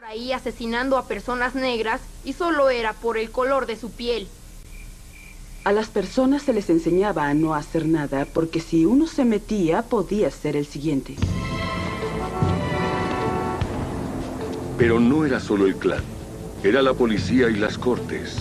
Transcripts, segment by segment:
ahí asesinando a personas negras y solo era por el color de su piel. A las personas se les enseñaba a no hacer nada porque si uno se metía podía ser el siguiente. Pero no era solo el clan, era la policía y las cortes.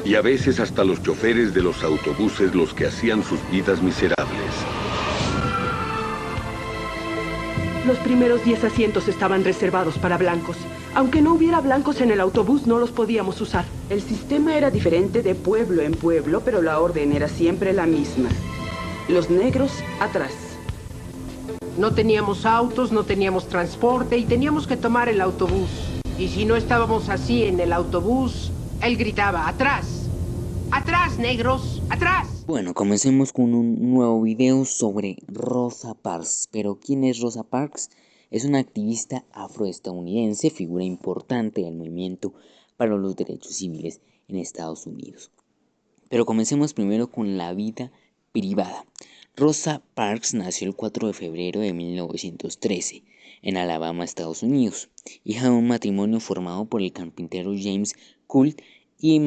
Y a veces hasta los choferes de los autobuses los que hacían sus vidas miserables. Los primeros 10 asientos estaban reservados para blancos. Aunque no hubiera blancos en el autobús, no los podíamos usar. El sistema era diferente de pueblo en pueblo, pero la orden era siempre la misma. Los negros atrás. No teníamos autos, no teníamos transporte y teníamos que tomar el autobús. Y si no estábamos así en el autobús, él gritaba, ¡atrás! ¡Atrás, negros! ¡Atrás! Bueno, comencemos con un nuevo video sobre Rosa Parks. Pero ¿quién es Rosa Parks? Es una activista afroestadounidense, figura importante del movimiento para los derechos civiles en Estados Unidos. Pero comencemos primero con la vida privada. Rosa Parks nació el 4 de febrero de 1913 en Alabama, Estados Unidos, hija de un matrimonio formado por el carpintero James Coult y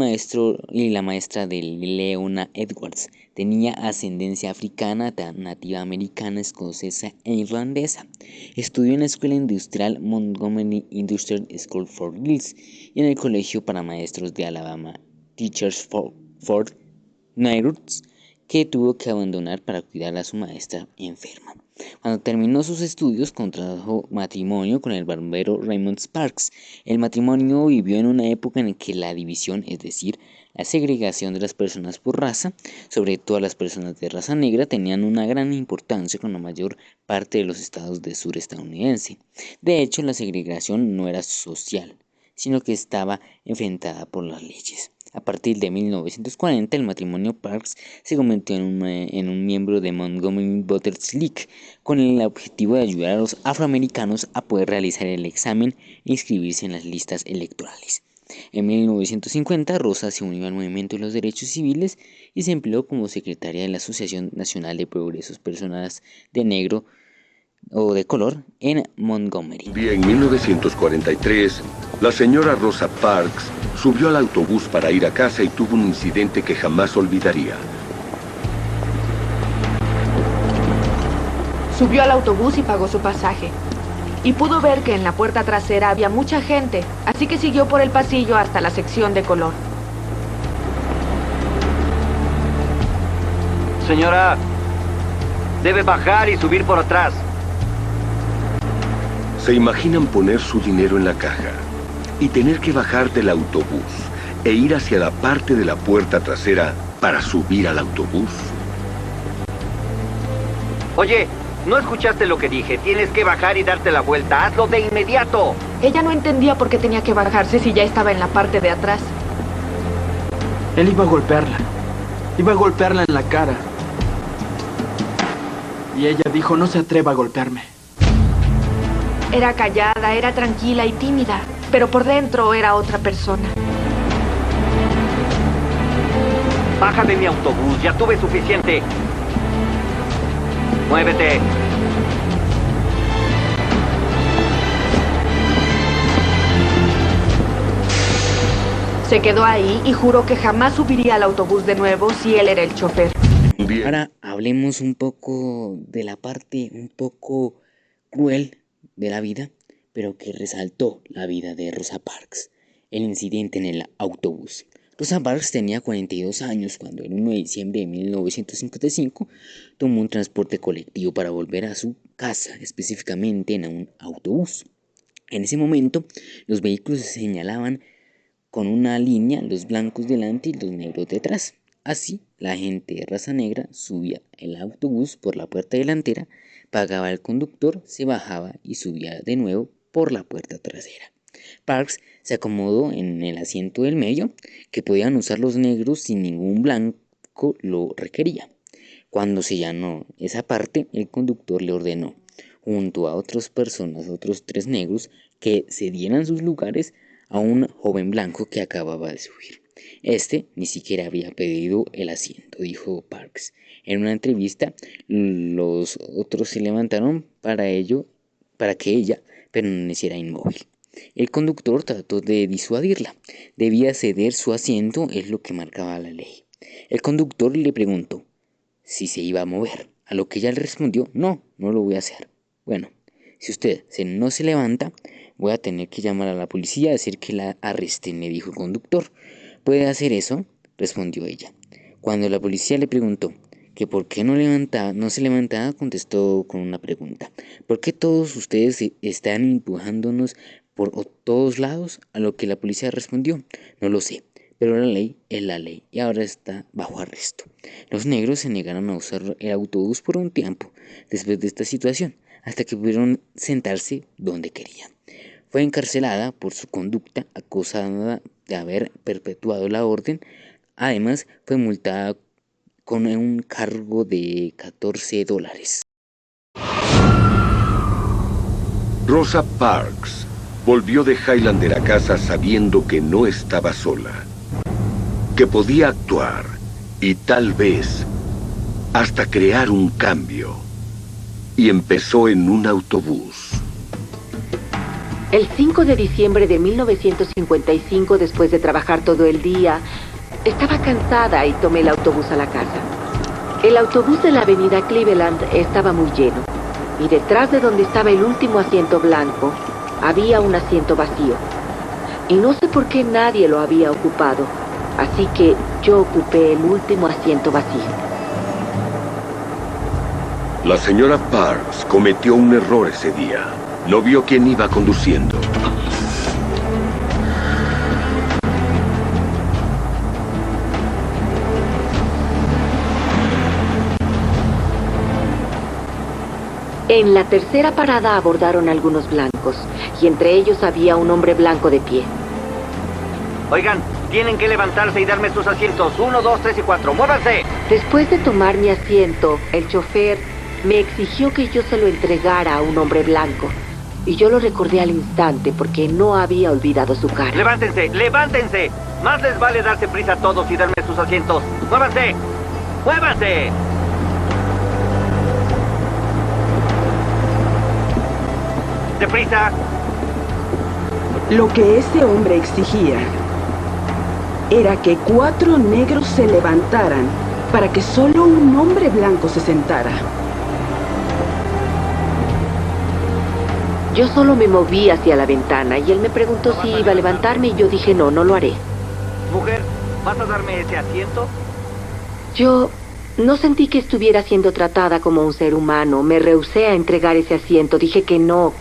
la maestra de Leona Edwards. Tenía ascendencia africana, nativa americana, escocesa e irlandesa. Estudió en la Escuela Industrial Montgomery Industrial School for Girls y en el Colegio para Maestros de Alabama Teachers for Neighborhoods, que tuvo que abandonar para cuidar a su maestra enferma. Cuando terminó sus estudios, contrajo matrimonio con el barbero Raymond Sparks. El matrimonio vivió en una época en que la división, es decir, la segregación de las personas por raza, sobre todo las personas de raza negra, tenían una gran importancia con la mayor parte de los estados del sur estadounidense. De hecho, la segregación no era social, sino que estaba enfrentada por las leyes. A partir de 1940, el matrimonio Parks se convirtió en un miembro de Montgomery Voters League, con el objetivo de ayudar a los afroamericanos a poder realizar el examen e inscribirse en las listas electorales. En 1950, Rosa se unió al movimiento de los derechos civiles y se empleó como secretaria de la Asociación Nacional de Progresos Personas de Negro o de Color en Montgomery. Un día en 1943, la señora Rosa Parks subió al autobús para ir a casa y tuvo un incidente que jamás olvidaría. Subió al autobús y pagó su pasaje. Y pudo ver que en la puerta trasera había mucha gente, así que siguió por el pasillo hasta la sección de color. Señora, debe bajar y subir por atrás. ¿Se imaginan poner su dinero en la caja y tener que bajar del autobús e ir hacia la parte de la puerta trasera para subir al autobús? Oye, ¿no escuchaste lo que dije? Tienes que bajar y darte la vuelta. ¡Hazlo de inmediato! Ella no entendía por qué tenía que bajarse si ya estaba en la parte de atrás. Él iba a golpearla. Iba a golpearla en la cara. Y ella dijo, no se atreva a golpearme. Era callada, era tranquila y tímida, pero por dentro era otra persona. Baja de mi autobús, ya tuve suficiente. ¡Muévete! Se quedó ahí y juró que jamás subiría al autobús de nuevo si él era el chofer. Ahora hablemos un poco de la parte un poco cruel de la vida, pero que resaltó la vida de Rosa Parks, el incidente en el autobús. Rosa Parks tenía 42 años cuando el 1 de diciembre de 1955 tomó un transporte colectivo para volver a su casa, específicamente en un autobús. En ese momento, los vehículos se señalaban con una línea, los blancos delante y los negros detrás. Así, la gente de raza negra subía el autobús por la puerta delantera, pagaba al conductor, se bajaba y subía de nuevo por la puerta trasera. Parks se acomodó en el asiento del medio, que podían usar los negros sin ningún blanco lo requería. Cuando se llenó esa parte, el conductor le ordenó, junto a otras personas, otros 3 negros, que cedieran sus lugares a un joven blanco que acababa de subir. Este ni siquiera había pedido el asiento, dijo Parks. En una entrevista, los otros se levantaron para que ella permaneciera inmóvil. El conductor trató de disuadirla. Debía ceder su asiento, es lo que marcaba la ley. El conductor le preguntó si se iba a mover, a lo que ella le respondió: no lo voy a hacer. Bueno, si usted no se levanta, voy a tener que llamar a la policía a decir que la arresten, le dijo el conductor. ¿Puede hacer eso?, respondió ella. Cuando la policía le preguntó que por qué no se levantaba, contestó con una pregunta: ¿por qué todos ustedes están empujándonos por todos lados? A lo que la policía respondió: no lo sé, pero la ley es la ley y ahora está bajo arresto. Los negros se negaron a usar el autobús por un tiempo después de esta situación, hasta que pudieron sentarse donde querían. Fue encarcelada por su conducta, acusada de haber perpetuado la orden. Además, fue multada con un cargo de $14. Rosa Parks volvió de Highlander a casa sabiendo que no estaba sola, que podía actuar y tal vez hasta crear un cambio. Y empezó en un autobús. El 5 de diciembre de 1955, después de trabajar todo el día, estaba cansada y tomé el autobús a la casa. El autobús de la avenida Cleveland estaba muy lleno, y detrás de donde estaba el último asiento blanco, había un asiento vacío. Y no sé por qué nadie lo había ocupado, así que yo ocupé el último asiento vacío. La señora Parks cometió un error ese día. No vio quién iba conduciendo. En la tercera parada abordaron algunos blancos, y entre ellos había un hombre blanco de pie. Oigan, tienen que levantarse y darme sus asientos. 1, 2, 3 y 4. ¡Muévanse! Después de tomar mi asiento, el chofer me exigió que yo se lo entregara a un hombre blanco. Y yo lo recordé al instante porque no había olvidado su cara. ¡Levántense! ¡Levántense! Más les vale darse prisa a todos y darme sus asientos. ¡Muévanse! ¡Muévanse! ¡Deprisa! Lo que ese hombre exigía era que 4 negros se levantaran para que solo un hombre blanco se sentara. Yo solo me moví hacia la ventana y él me preguntó si iba a levantarme y yo dije no lo haré. Mujer, ¿vas a darme ese asiento? Yo no sentí que estuviera siendo tratada como un ser humano. Me rehusé a entregar ese asiento. Dije que no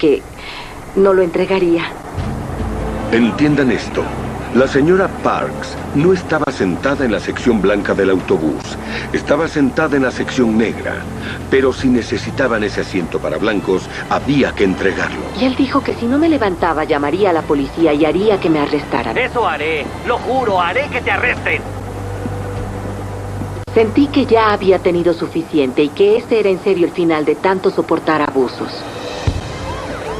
lo entregaría. Entiendan esto. La señora Parks no estaba sentada en la sección blanca del autobús. Estaba sentada en la sección negra. Pero si necesitaban ese asiento para blancos, había que entregarlo. Y él dijo que si no me levantaba, llamaría a la policía y haría que me arrestaran. Eso haré. Lo juro, haré que te arresten. Sentí que ya había tenido suficiente y que este era en serio el final de tanto soportar abusos.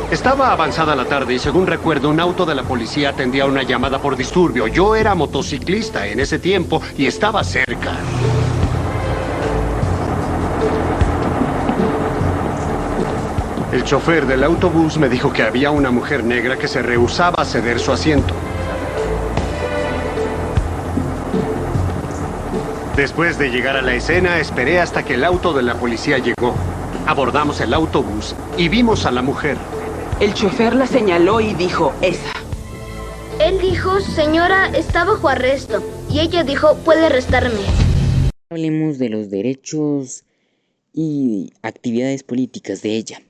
Estaba avanzada la tarde y según recuerdo un auto de la policía atendía una llamada por disturbio. Yo era motociclista en ese tiempo y estaba cerca. El chofer del autobús me dijo que había una mujer negra que se rehusaba a ceder su asiento. Después de llegar a la escena, esperé hasta que el auto de la policía llegó. Abordamos el autobús y vimos a la mujer. El chofer la señaló y dijo, esa. Él dijo, señora, está bajo arresto. Y ella dijo, puede arrestarme. Hablemos de los derechos y actividades políticas de ella.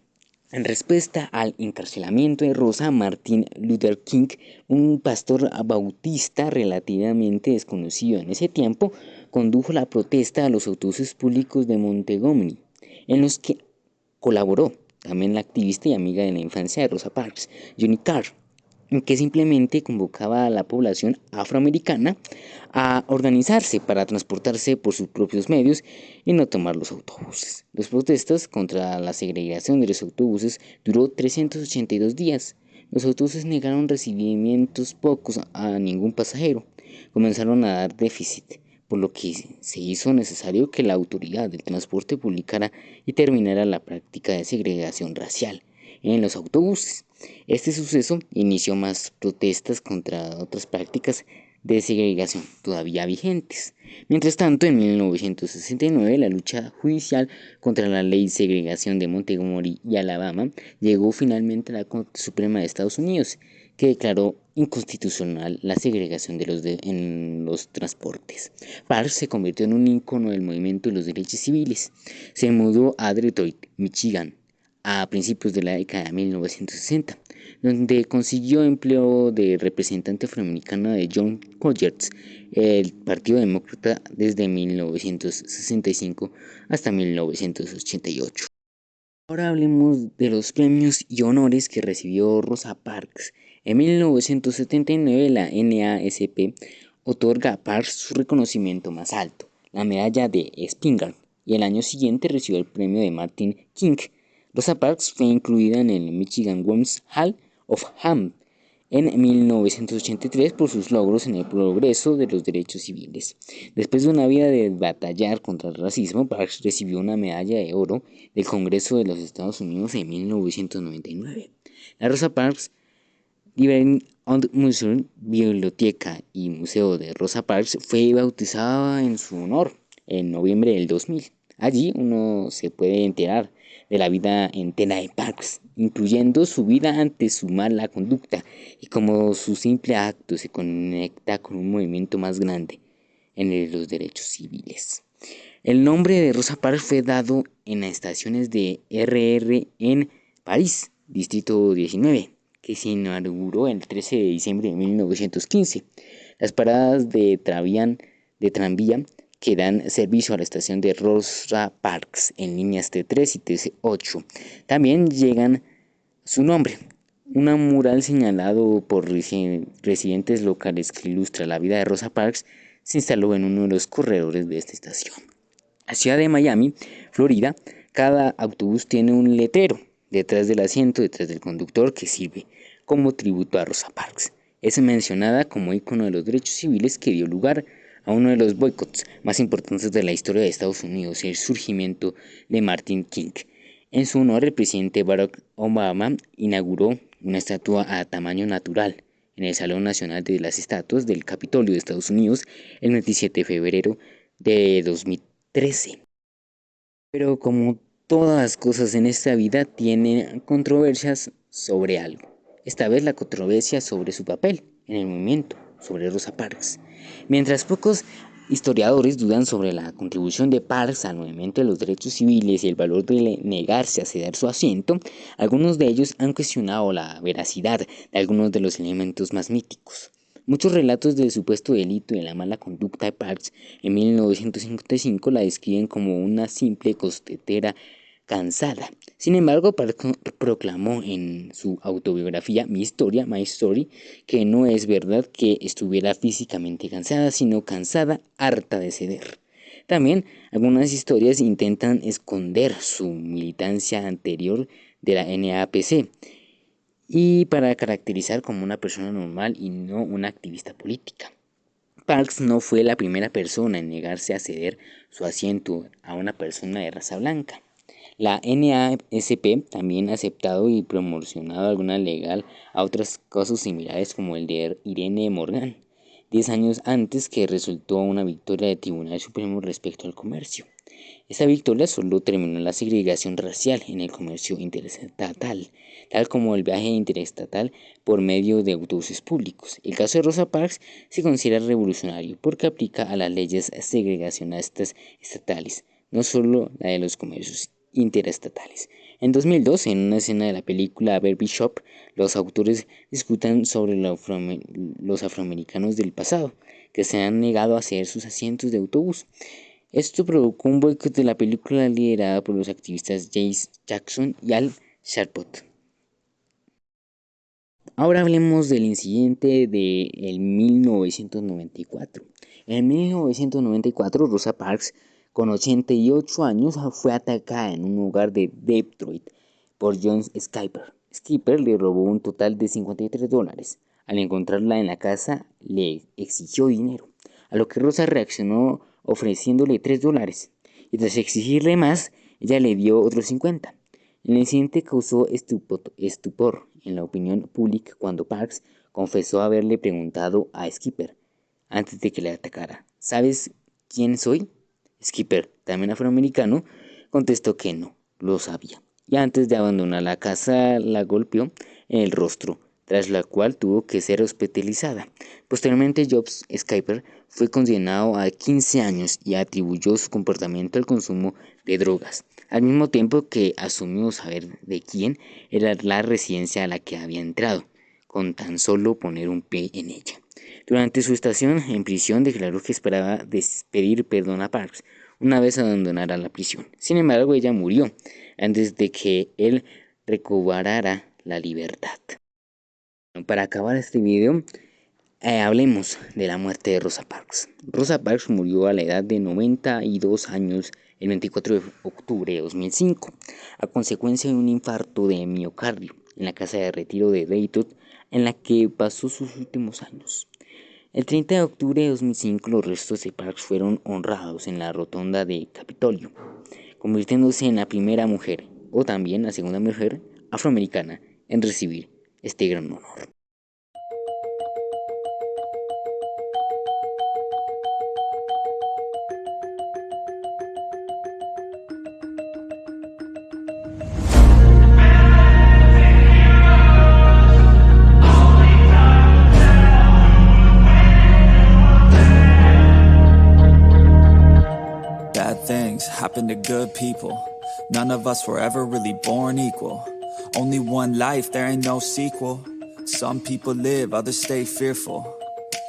En respuesta al encarcelamiento de Rosa, Martin Luther King, un pastor bautista relativamente desconocido en ese tiempo, condujo la protesta a los autobuses públicos de Montgomery, en los que colaboró también la activista y amiga de la infancia de Rosa Parks, Johnny Carr, en que simplemente convocaba a la población afroamericana a organizarse para transportarse por sus propios medios y no tomar los autobuses. Las protestas contra la segregación de los autobuses duró 382 días. Los autobuses negaron recibimientos pocos a ningún pasajero. Comenzaron a dar déficit, por lo que se hizo necesario que la autoridad del transporte publicara y terminara la práctica de segregación racial. en los autobuses. Este suceso inició más protestas contra otras prácticas de segregación todavía vigentes. Mientras tanto, en 1969, la lucha judicial contra la ley de segregación de Montgomery y Alabama llegó finalmente a la Corte Suprema de Estados Unidos, que declaró inconstitucional la segregación en los transportes. Parks se convirtió en un ícono del movimiento de los derechos civiles. Se mudó a Detroit, Michigan, a principios de la década de 1960, donde consiguió empleo de representante afroamericana de John Conyers, el Partido Demócrata, desde 1965 hasta 1988. Ahora hablemos de los premios y honores que recibió Rosa Parks. En 1979 la NAACP otorga a Parks su reconocimiento más alto, la medalla de Spingarn, y el año siguiente recibió el premio de Martin King. Rosa Parks fue incluida en el Michigan Women's Hall of Fame en 1983 por sus logros en el progreso de los derechos civiles. Después de una vida de batallar contra el racismo, Parks recibió una medalla de oro del Congreso de los Estados Unidos en 1999. La Rosa Parks Library and Museum, Biblioteca y Museo de Rosa Parks, fue bautizada en su honor en noviembre del 2000. Allí uno se puede enterar de la vida entera de Parks, incluyendo su vida ante su mala conducta y cómo su simple acto se conecta con un movimiento más grande en el de los derechos civiles. El nombre de Rosa Parks fue dado en las estaciones de RR en París, Distrito 19, que se inauguró el 13 de diciembre de 1915. Las paradas de tranvía que dan servicio a la estación de Rosa Parks en líneas T3 y T8 también llegan su nombre. Un mural señalado por residentes locales que ilustra la vida de Rosa Parks se instaló en uno de los corredores de esta estación. En la ciudad de Miami, Florida, cada autobús tiene un letrero detrás del asiento, detrás del conductor, que sirve como tributo a Rosa Parks. Es mencionada como ícono de los derechos civiles que dio lugar a uno de los boicots más importantes de la historia de Estados Unidos, el surgimiento de Martin King. En su honor, el presidente Barack Obama inauguró una estatua a tamaño natural en el Salón Nacional de las Estatuas del Capitolio de Estados Unidos el 27 de febrero de 2013. Pero como todas las cosas en esta vida, tienen controversias sobre algo. Esta vez la controversia sobre su papel en el movimiento, sobre Rosa Parks. Mientras pocos historiadores dudan sobre la contribución de Parks al movimiento de los derechos civiles y el valor de negarse a ceder su asiento, algunos de ellos han cuestionado la veracidad de algunos de los elementos más míticos. Muchos relatos del supuesto delito y de la mala conducta de Parks en 1955 la describen como una simple costetera cansada. Sin embargo, Parks proclamó en su autobiografía Mi historia, My Story, que no es verdad que estuviera físicamente cansada, sino cansada, harta de ceder. También algunas historias intentan esconder su militancia anterior de la NAACP y para caracterizar como una persona normal y no una activista política. Parks no fue la primera persona en negarse a ceder su asiento a una persona de raza blanca. La NAACP también ha aceptado y promocionado alguna legal a otros casos similares, como el de Irene Morgan, 10 años antes, que resultó una victoria del Tribunal Supremo respecto al comercio. Esta victoria solo terminó la segregación racial en el comercio interestatal, tal como el viaje interestatal por medio de autobuses públicos. El caso de Rosa Parks se considera revolucionario porque aplica a las leyes segregacionistas estatales, no solo la de los comercios interestatales. En 2002, en una escena de la película Baby Shop, los autores discutan sobre los afroamericanos del pasado, que se han negado a ceder sus asientos de autobús. Esto provocó un boicot de la película liderada por los activistas Jace Jackson y Al Sharpton. Ahora hablemos del incidente de 1994. En 1994, Rosa Parks, con 88 años, fue atacada en un hogar de Detroit por John Skipper. Skipper le robó un total de $53. Al encontrarla en la casa, le exigió dinero, a lo que Rosa reaccionó ofreciéndole $3, y tras exigirle más, ella le dio otros 50. El incidente causó estupor en la opinión pública cuando Parks confesó haberle preguntado a Skipper antes de que le atacara: ¿sabes quién soy? Skipper, también afroamericano, contestó que no lo sabía, y antes de abandonar la casa la golpeó en el rostro, tras la cual tuvo que ser hospitalizada. Posteriormente, Jobs Skipper fue condenado a 15 años y atribuyó su comportamiento al consumo de drogas, al mismo tiempo que asumió saber de quién era la residencia a la que había entrado, con tan solo poner un pie en ella. Durante su estación en prisión declaró que esperaba pedir perdón a Parks una vez abandonara la prisión. Sin embargo, ella murió antes de que él recobrara la libertad. Para acabar este video, hablemos de la muerte de Rosa Parks. Rosa Parks murió a la edad de 92 años el 24 de octubre de 2005, a consecuencia de un infarto de miocardio en la casa de retiro de Dayton, en la que pasó sus últimos años. El 30 de octubre de 2005 los restos de Parks fueron honrados en la rotonda de Capitolio, convirtiéndose en la primera mujer, o también la segunda mujer afroamericana, en recibir este gran honor. Bad things happen to good people. None of us were ever really born equal. Only one life, there ain't no sequel. Some people live, others stay fearful.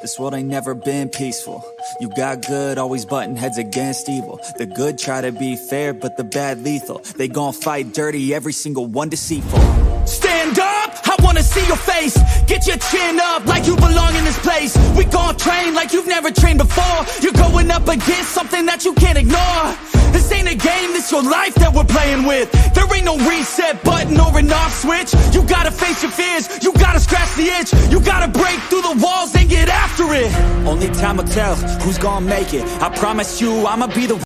This world ain't never been peaceful. You got good, always butting heads against evil. The good try to be fair, but the bad lethal. They gon' fight dirty, every single one deceitful. Stand up, I wanna see your face. Get your chin up like you belong in this place. We gon' train like you've never trained before. You're going up against something that you can't ignore. This ain't a game, this your life that we're playing with. There ain't no reset button or an off switch. You gotta face your fears, you gotta scratch the itch. You gotta break through the walls and get after it. Only time will tell who's gonna make it. I promise you I'ma be the